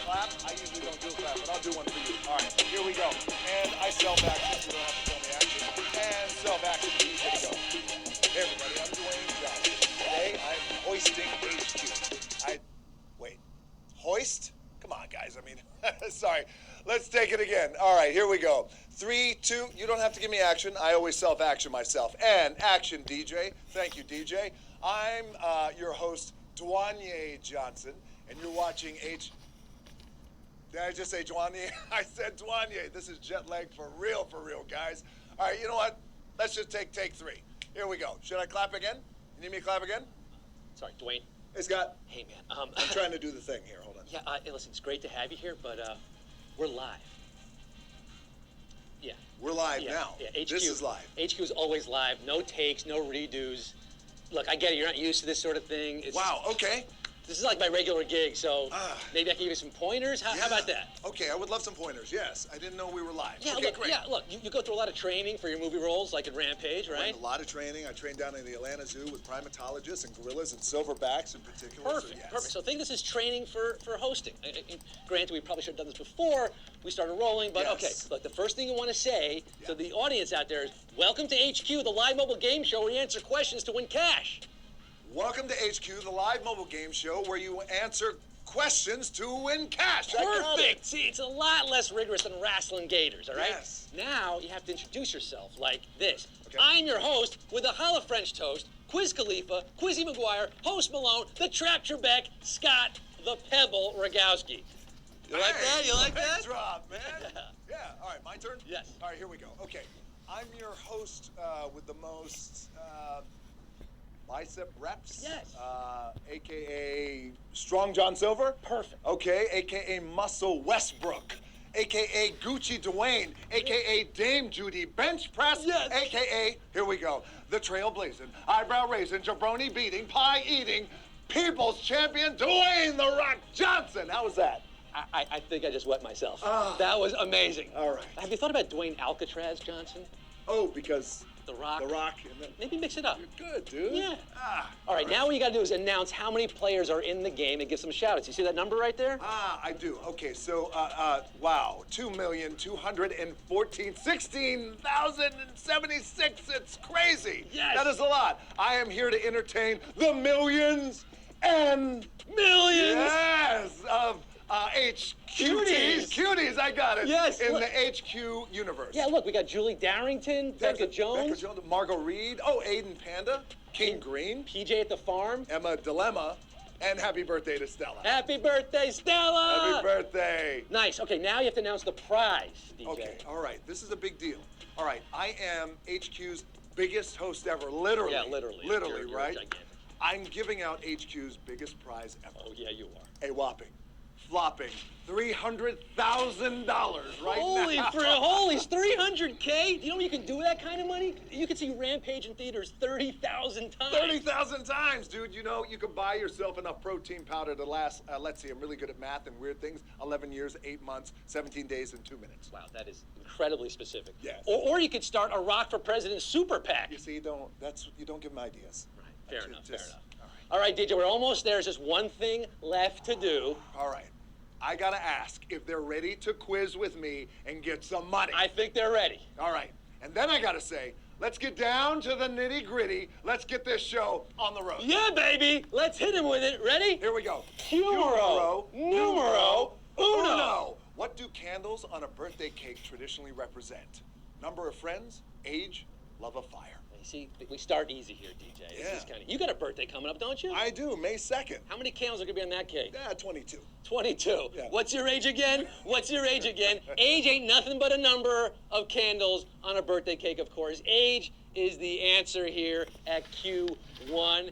clap? I usually don't do a clap, but I'll do one for you. All right, here we go. And I self-action, so you don't have to tell me action. And self-action, here we go. Hey, everybody, I'm Dwayne Johnson. Today, I'm hoisting HQ. Wait, hoist? Come on, guys, I mean, sorry. Let's take it again. All right, here we go. 3, 2, you don't have to give me action. I always self-action myself. And action, DJ. Thank you, DJ. I'm your host, Dwayne Johnson, and you're watching Did I just say Dwayne? I said Dwayne. This is jet lag for real, guys. All right, you know what? Let's just take 3. Here we go. Should I clap again? You need me to clap again? Sorry, Dwayne. Hey, Scott. Hey, man. I'm trying to do the thing here. Hold on. Yeah, hey, listen, it's great to have you here, but we're live. Yeah. We're live now. Yeah, HQ. This is live. HQ is always live. No takes, no redos. Look, I get it. You're not used to this sort of thing. Wow, okay. This is like my regular gig, so maybe I can give you some pointers. How about that? Okay, I would love some pointers, yes. I didn't know we were live. Yeah, okay, look, great. Yeah, look, you go through a lot of training for your movie roles, like in Rampage, right? A lot of training. I trained down in the Atlanta Zoo with primatologists and gorillas and silverbacks in particular. Perfect, so yes. perfect. So think this is training for hosting. Granted, we probably should have done this before we started rolling, but okay. Look, the first thing you want to say to the audience out there is, welcome to HQ, the live mobile game show where you answer questions to win cash. Welcome to HQ, the live mobile game show where you answer questions to win cash. Perfect. See, it's a lot less rigorous than wrestling gators, all right? Yes. Now you have to introduce yourself like this. Okay. I'm your host with a holla French toast, Quiz Khalifa, Quizzy McGuire, Host Malone, the Trap Trebek, Scott, the Pebble Rogowski. You like that? You like that? Drop, man. Yeah. All right, my turn? Yes. All right, here we go. Okay. I'm your host with the most bicep reps. Yes. AKA Strong John Silver. Perfect. Okay. AKA Muscle Westbrook. AKA Gucci Dwayne. AKA Dame Judy Bench Press. Yes. AKA, here we go, the trailblazing, eyebrow raising, jabroni beating, pie eating, people's champion Dwayne The Rock Johnson. How was that? I think I just wet myself. That was amazing. All right. Have you thought about Dwayne Alcatraz Johnson? Oh, because The Rock. The Rock. And then Maybe mix it up. you're good, dude. Yeah. All right, now what you got to do is announce how many players are in the game and give some shout-outs. You see that number right there? I do. Okay, so, wow, 16,076. It's crazy. Yes. That is a lot. I am here to entertain the millions and millions. Yes, of Cuties, I got it. Yes, in look. the HQ universe. Yeah, look, we got Julie Darrington, Becca Jones, Margot Reed, Aiden Panda, King Green, PJ at the farm. Emma Dilemma, and happy birthday to Stella. Happy birthday, Stella! Happy birthday. Nice. Okay, now you have to announce the prize, DJ. Okay, all right. This is a big deal. All right, I am HQ's biggest host ever, literally. Yeah, literally. Literally, You're right? gigantic. I'm giving out HQ's biggest prize ever. Oh, yeah, you are. A whopping, flopping $300,000 right now. Holy, it's 300K? You know what you can do with that kind of money? You can see Rampage in theaters 30,000 times. 30,000 times, dude. You know, you could buy yourself enough protein powder to last, let's see, I'm really good at math and weird things, 11 years, 8 months, 17 days, and 2 minutes. Wow, that is incredibly specific. Yes. Or you could start a Rock for President super PAC. You see, you don't give them ideas. Right, fair enough. All right. All right, DJ, we're almost there. There's just one thing left to do. All right. I gotta ask if they're ready to quiz with me and get some money. I think they're ready. All right. And then I gotta say, let's get down to the nitty gritty. Let's get this show on the road. Yeah, baby. Let's hit him with it. Ready? Here we go. Numero uno. What do candles on a birthday cake traditionally represent? Number of friends, age, love of fire. You see, we start easy here, DJ. This is Yeah. you got a birthday coming up, don't you? I do, May 2nd. How many candles are going to be on that cake? 22. 22. Yeah. What's your age again? Age ain't nothing but a number of candles on a birthday cake, of course. Age is the answer here at Q1.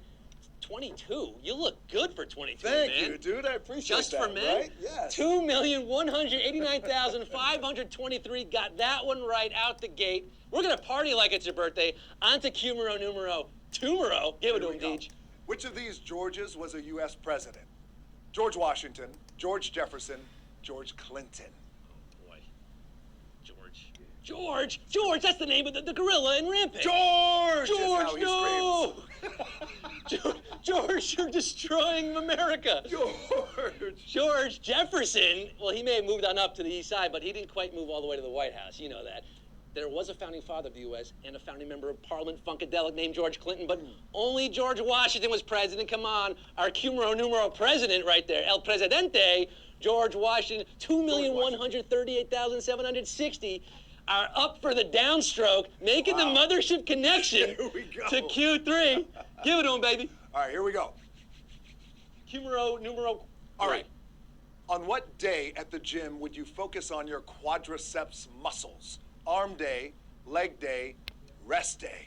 22. You look good for 22, man. Thank you, dude. I appreciate Just that. for men? Right? Yes. 2,189,523. Got that one right out the gate. We're going to party like it's your birthday. On to Q numero. Tumero. Give it to him, Deej. Which of these Georges was a U.S. president? George Washington, George Jefferson, George Clinton. Oh, boy. George, that's the name of the gorilla in Rampage. George! George, is how he no! screams. George George, you're destroying America. George Jefferson, well, he may have moved on up to the east side, but he didn't quite move all the way to the White House. You know that. There was a founding father of the U.S. and a founding member of Parliament, Funkadelic, named George Clinton, but only George Washington was president. Come on, our numero president right there, El Presidente, George Washington, 2,138,760 are up for the downstroke, making the mothership connection to Q3. Give it to him, baby. All right, here we go. Numero. All right. On what day at the gym would you focus on your quadriceps muscles? Arm day, leg day, rest day.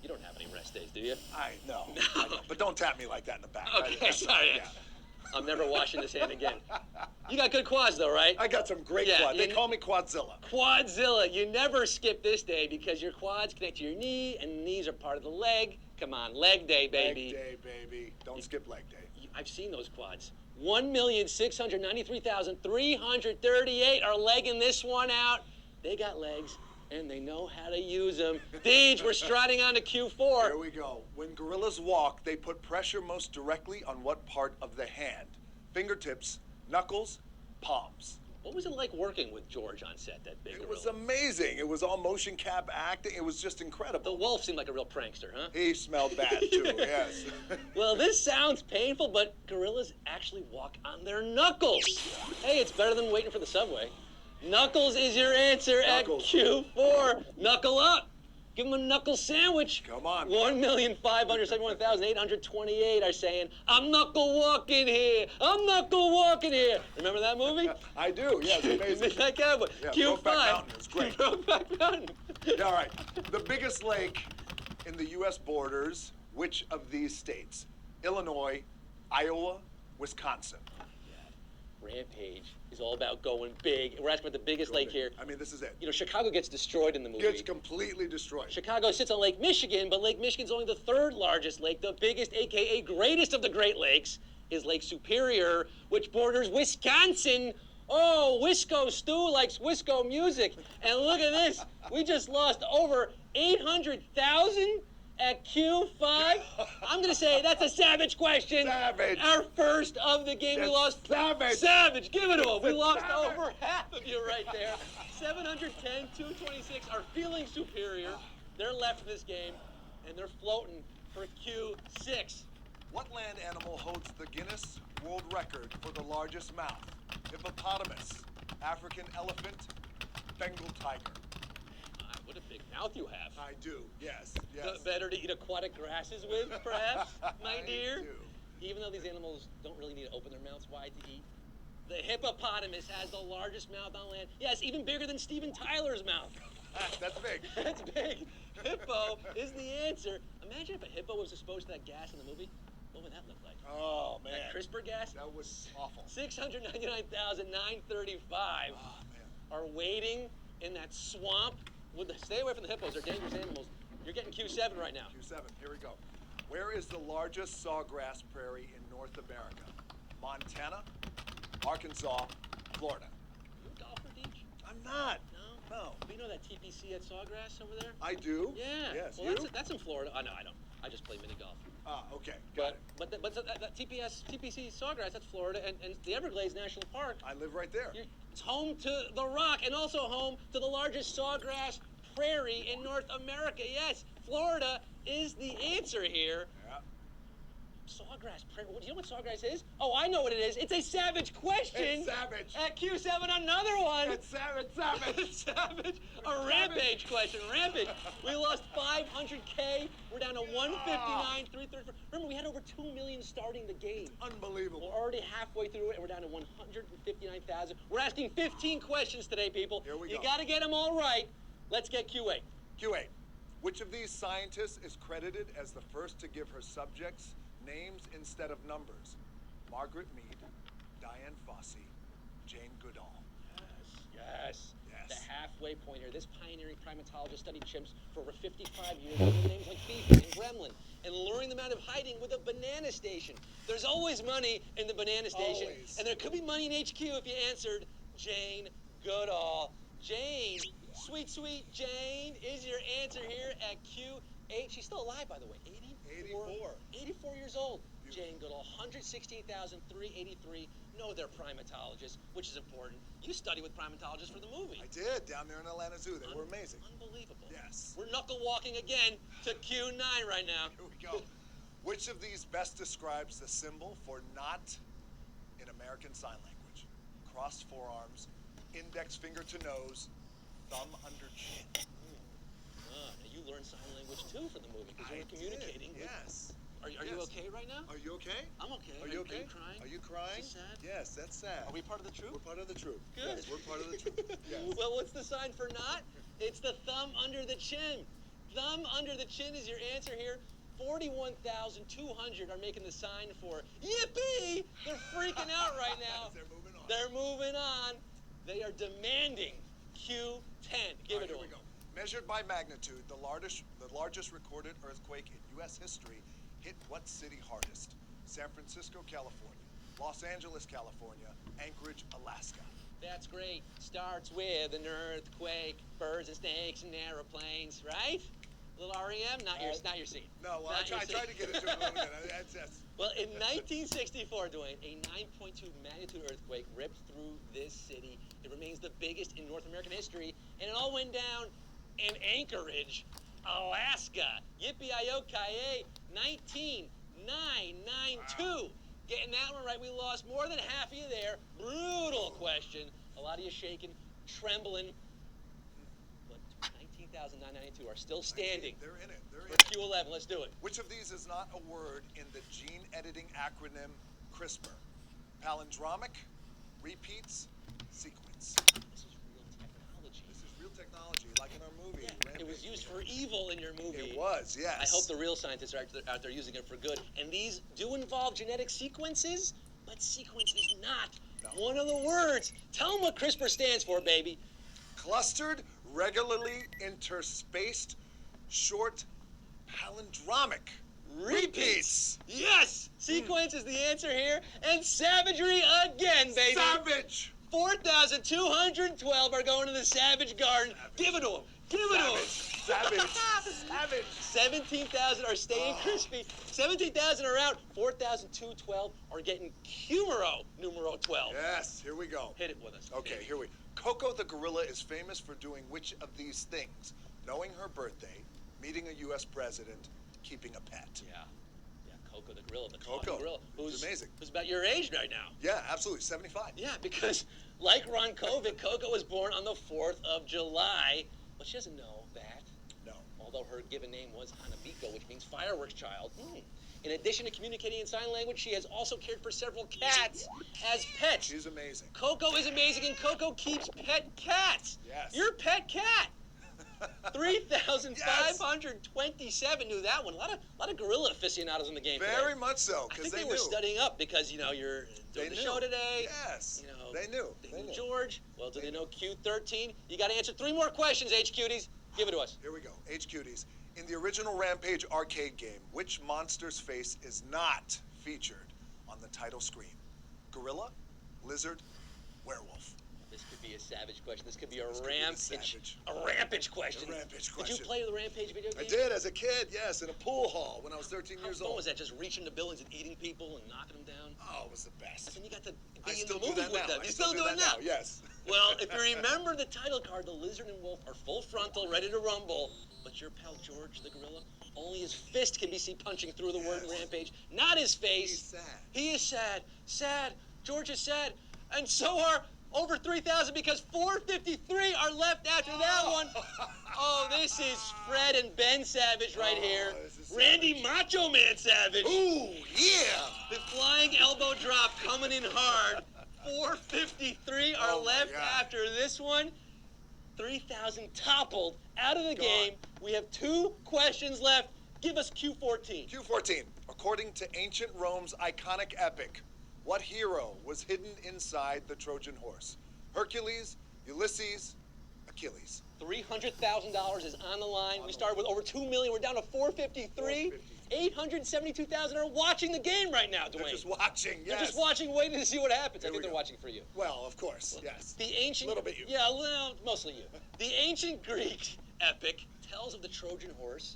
You don't have any rest days, do you? I know. But don't tap me like that in the back. Okay, sorry. Yeah. I'm never washing this hand again. You got good quads, though, right? I got some great quads. They call me Quadzilla. Quadzilla. You never skip this day because your quads connect to your knee, and the knees are part of the leg. Come on, leg day, baby. Leg day, baby. Don't skip leg day. I've seen those quads. 1,693,338 are legging this one out. They got legs, and they know how to use them. Deej, we're striding on to Q4. Here we go. When gorillas walk, they put pressure most directly on what part of the hand? Fingertips, knuckles, palms. What was it like working with George on set, that big It gorilla? was amazing. It was all motion cap acting. It was just The incredible. wolf seemed like a real prankster, huh? He smelled bad, too, yes. Well, this sounds painful, but gorillas actually walk on their knuckles. Hey, it's better than waiting for the subway. Knuckles is your answer Knuckles. at Q4. Knuckle up. Give them a knuckle sandwich. Come on. 1,571,828 are saying, I'm knuckle walking here. I'm knuckle walking here. Remember that movie? I do, yes, amazing. Midnight Cowboy. Yeah, Q5. Brokeback Mountain is great. Brokeback Mountain. Yeah, all right. The biggest lake in the U.S. borders, which of these states? Illinois, Iowa, Wisconsin. Rampage is all about going big. We're asking about the biggest lake here. I mean, this is it. You know, Chicago gets destroyed in the movie. Gets completely destroyed. Chicago sits on Lake Michigan, but Lake Michigan's only the third largest lake. The biggest, AKA greatest of the Great Lakes, is Lake Superior, which borders Wisconsin. Oh, Wisco Stu likes Wisco music. And look at this. We just lost over 800,000 at Q5. I'm going to say that's a savage question. Savage. Our first of the game. We That's lost. savage. Savage. Give it to him. We That's lost savage. over half of you right there. 710, 226 are feeling superior. They're left in this game, and they're floating for Q6. What land animal holds the Guinness World Record for the largest mouth? Hippopotamus, African elephant, Bengal tiger. What a big mouth you have. I do, yes, yes. Better to eat aquatic grasses with, perhaps, my I dear? do. Even though these animals don't really need to open their mouths wide to eat. The hippopotamus has the largest mouth on land. Yes, even bigger than Steven Tyler's mouth. That's big. That's big. Hippo is the answer. Imagine if a hippo was exposed to that gas in the movie. What would that look like? Oh, man. That CRISPR gas? That was awful. 699,935 Oh, man. are waiting in that swamp. Stay away from the hippos. They're dangerous animals. You're getting Q7 right now. Q7, here we go. Where is the largest sawgrass prairie in North America? Montana, Arkansas, Florida. You a golfer, Deej? I'm not. No. You know that TPC at Sawgrass over there? I do. Yeah. Yes, Well, you? that's in Florida. Oh, no, I don't. I just play mini golf. Ah, okay, got it. But that TPC Sawgrass, that's Florida, and the Everglades National Park. I live right there. It's home to the Rock and also home to the largest sawgrass prairie in North America. Yes, Florida is the answer here. Yeah. Sawgrass prairie. Do you know what sawgrass is? Oh, I know what it is. It's a savage question. It's savage. At Q7, another one. It's savage, savage. Savage. A rampage question. Rampage. We lost 500K. We're down to 159, 334. Remember, we had over 2 million starting the game. Unbelievable. We're already halfway through it, and we're down to 159,000. We're asking 15 questions today, people. Here we You go. got to get them all right. Let's get Q8. Q8. Which of these scientists is credited as the first to give her subjects names instead of numbers? Margaret Mead, Diane Fossey, Jane Goodall. Yes. Yes. The halfway point here. This pioneering primatologist studied chimps for over 55 years with names like Beaver and Gremlin and luring them out of hiding with a banana station. There's always money in the banana station. Always. And there could be money in HQ if you answered Jane Goodall. Jane, sweet Jane is your answer here at Q8. She's still alive, by the way. 84 years old. Jane Goodall, 116,383. No, they're primatologists, which is important. You study with primatologists for the movie. I did, down there in Atlanta Zoo. They were amazing. Unbelievable. Yes. We're knuckle walking again to Q9 right now. Here we go. Which of these best describes the symbol for not in American Sign Language? Crossed forearms, index finger to nose, thumb under chin. Now you learned sign language too for the movie because you were communicating. Yes. Are you okay right now? Are you okay? I'm okay. Are you okay? Are you crying? Are you crying? Is it sad? Yes, that's sad. Are we part of the troop? We're part of the troop. Good. Yes, we're part of the troop. Yes. Well, what's the sign for not? It's the thumb under the chin. Thumb under the chin is your answer here. 41,200 are making the sign for yippee! They're freaking out right now. They're moving on. They're moving on. They are demanding Q10. Give it to Here we them. go. Measured by magnitude, the largest recorded earthquake in U.S. history hit what city hardest? San Francisco, California, Los Angeles, California, Anchorage, Alaska. That's great. Starts with an earthquake, birds and snakes and aeroplanes, right? Little REM, not your scene. No, well, I tried to get into it a little bit. That's Well, in 1964, Dwayne, a 9.2 magnitude earthquake ripped through this city. It remains the biggest in North American history, and it all went down in Anchorage, Alaska. Yippee-i-yo-ki-yay, 19,992. Wow. Getting that one right, we lost more than half of you there. Brutal question. A lot of you shaking, trembling. But 19,992 are still standing. They're in it. They're in For it. Q11, let's do it. Which of these is not a word in the gene editing acronym CRISPR? Palindromic, repeats, sequence. This is real technology. This is real technology, like in our movie. Yeah, Rampage. it was used for evil in your movie. It was, yes. I hope the real scientists are out there using it for good. And these do involve genetic sequences, but sequence is not one of the words. Tell them what CRISPR stands for, baby. Clustered, regularly interspaced, short, palindromic. Repeats. Yes! Sequence is the answer here. And savagery again, baby. Savage. 4,212 are going to the Savage Garden. Give it to them. Give it to them. Savage. Savage. 17,000 are staying crispy. 17,000 are out. 4,212 are getting numero 12. Yes, here we go. Hit it with us. Okay, here we go. Coco the gorilla is famous for doing which of these things? Knowing her birthday, meeting a U.S. president, keeping a pet. Yeah, Coco the gorilla, the Coco. talking gorilla, It's amazing. who's about your age right now. Yeah, absolutely, 75. Yeah, because like Ron Kovic, Coco was born on the 4th of July, but she doesn't know that. No. Although her given name was Hanabiko, which means fireworks child. In addition to communicating in sign language, she has also cared for several cats as pets. She's amazing. Coco is amazing, and Coco keeps pet cats. Yes. Your pet cat. 3,527 knew that one. A lot of gorilla aficionados in the game today. Very much so, I because think they were knew. studying up because, you're doing the show today. Yes. They knew. They knew George. Well, do they know Q13? You got to answer 3 more questions, H-Cuties. Give it to us. Here we go. H-Cuties. In the original Rampage arcade game, which monster's face is not featured on the title screen? Gorilla, lizard, werewolf. This could be a savage question. This could be a This could be rampage question. A rampage Did question. you play the Rampage video game? I did as a kid, yes, in a pool hall when I was 13 How years fun old. was that? Just reaching the buildings and eating people and knocking them down? Oh, it was the best. And then you got to I be in still the do movie that with now. them. I You still still do doing that that? now, yes. Well, if you remember the title card, the lizard and wolf are full frontal, ready to rumble. But your pal George the gorilla, only his fist can be seen punching through the word Rampage, not his face. He's sad. He is sad. Sad. George is sad. And so are over 3,000 because 453 are left after that one. Oh, this is Fred and Ben Savage right here. Randy Macho Man Savage. Ooh, yeah. The flying elbow drop coming in hard. 453 are left after this one. 3,000 toppled out of the game. We have 2 questions left. Give us Q14. Q14. According to ancient Rome's iconic epic, what hero was hidden inside the Trojan horse? Hercules, Ulysses, Achilles. $300,000 is on the line. We started with over 2 million. We're down to 453. 872,000 are watching the game right now, Dwayne. They're just watching, yes. They're just watching, waiting to see what happens. I think they're watching for you. Well, of course, yes. The ancient... A little bit you. Yeah, well, mostly you. The ancient Greek epic tells of the Trojan horse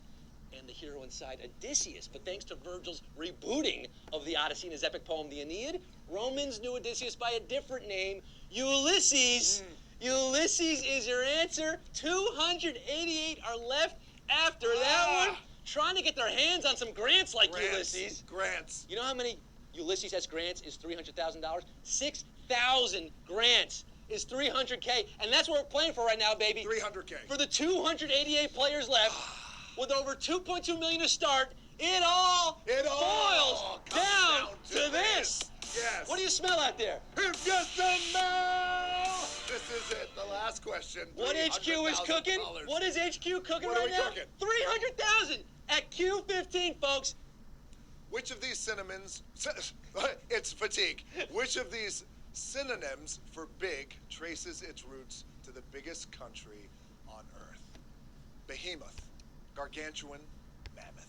and the hero inside, Odysseus. But thanks to Virgil's rebooting of the Odyssey in his epic poem, the Aeneid, Romans knew Odysseus by a different name, Ulysses. Ulysses is your answer. 288 are left after that one. Trying to get their hands on some grants like Ulysses. Grants. You know how many Ulysses S. grants is $300,000? 6,000 grants is $300K, and that's what we're playing for right now, baby. 300K. For the 288 players left, with over 2.2 million to start, it all boils down to this. Yes. What do you smell out there? If you smell. This is it. The last question. What HQ is cooking? What is HQ cooking right now? 300,000 at Q15, folks. Which of these synonyms? It's fatigue. Which of these synonyms for big traces its roots to the biggest country on Earth? Behemoth, gargantuan, mammoth.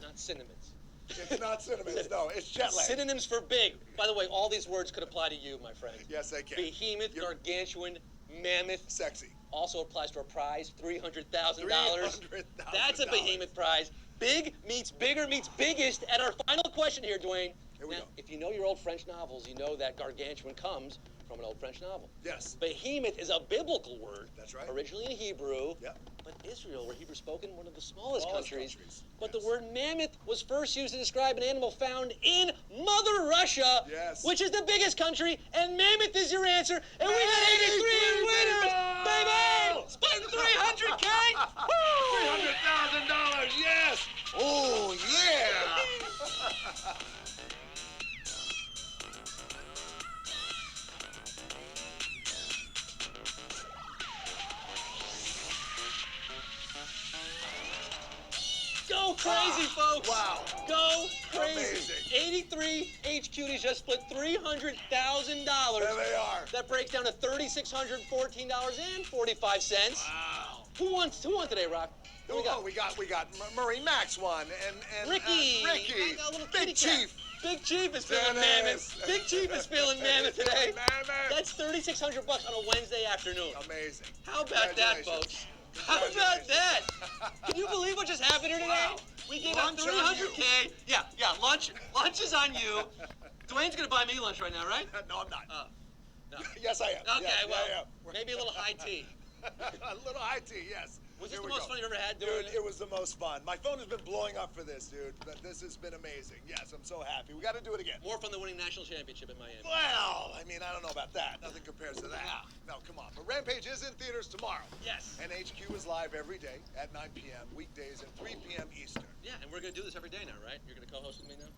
Not synonyms. It's not synonyms, no. It's jet lag. Synonyms for big. By the way, all these words could apply to you, my friend. Yes, they can. Behemoth, gargantuan, mammoth. Sexy. Also applies to a prize, $300,000. $300,000. That's a behemoth prize. Big meets bigger meets biggest. And our final question here, Dwayne. Here we go. If you know your old French novels, you know that gargantuan comes from an old French novel. Yes. Behemoth is a biblical word. That's right. Originally in Hebrew. Yep. But Israel, where Hebrew spoken, one of the smallest countries. But Yes. the word mammoth was first used to describe an animal found in Mother Russia, Yes. which is the biggest country, and mammoth is your answer. And we got 83 winners, baby! Spend 300K! $300,000, yes! Oh, yeah! Go crazy, folks! Wow. Go crazy. Amazing. 83 HQTs just split $300,000. There they are. That breaks down to $3,614.45. Wow. Who won today, Rock? Who we got? Oh, we got Murray Max won, and Ricky. Ricky. A little Big kitty Chief. cat. Big Chief is feeling Dennis. mammoth. Big Chief is feeling mammoth today. Mammoth. That's $3,600 on a Wednesday afternoon. Amazing. How about that, folks? How about that? Can you believe what just happened here today? Wow. We gave out Lunch on you. 300K. Yeah, lunch is on you. Dwayne's gonna buy me lunch right now, right? No, I'm not. No. Yes, I am. Okay, Yeah, well, yeah. maybe a little high tea. A little high tea, yes. Was this Here the we most go. fun you've ever had doing Dude, it was the most fun. My phone has been blowing up for this, dude. But this has been amazing. Yes, I'm so happy. We got to do it again. More fun than winning national championship in Miami. Well, I mean, I don't know about that. Nothing compares to that. No, come on. But Rampage is in theaters tomorrow. Yes. And HQ is live every day at 9 p.m. weekdays and 3 p.m. Eastern. Yeah, and we're gonna do this every day now, right? You're gonna co-host with me now?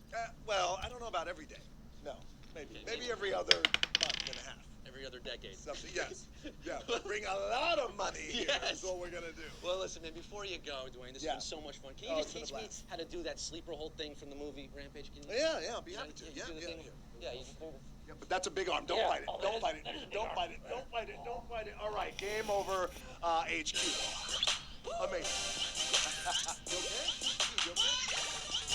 Well, I don't know about every day. No, maybe. Maybe every other month and a half. Every other decade. Something, yes. Yeah, bring a lot of money here. Yes. That's what we're going to do. Well, listen, man, before you go, Dwayne, this has been so much fun. Can you just it's been teach a me blast. how to do that sleeper hold thing from the movie Rampage? Can you? Yeah, I'll be happy to. You do the thing? Yeah, you just do Yeah, but that's a big arm. Don't Yeah. bite it. Oh, Don't that bite is- it. that is a big Don't arm. bite it. Don't bite it. Don't bite it. All right, game over. HQ. Amazing. You okay? You okay?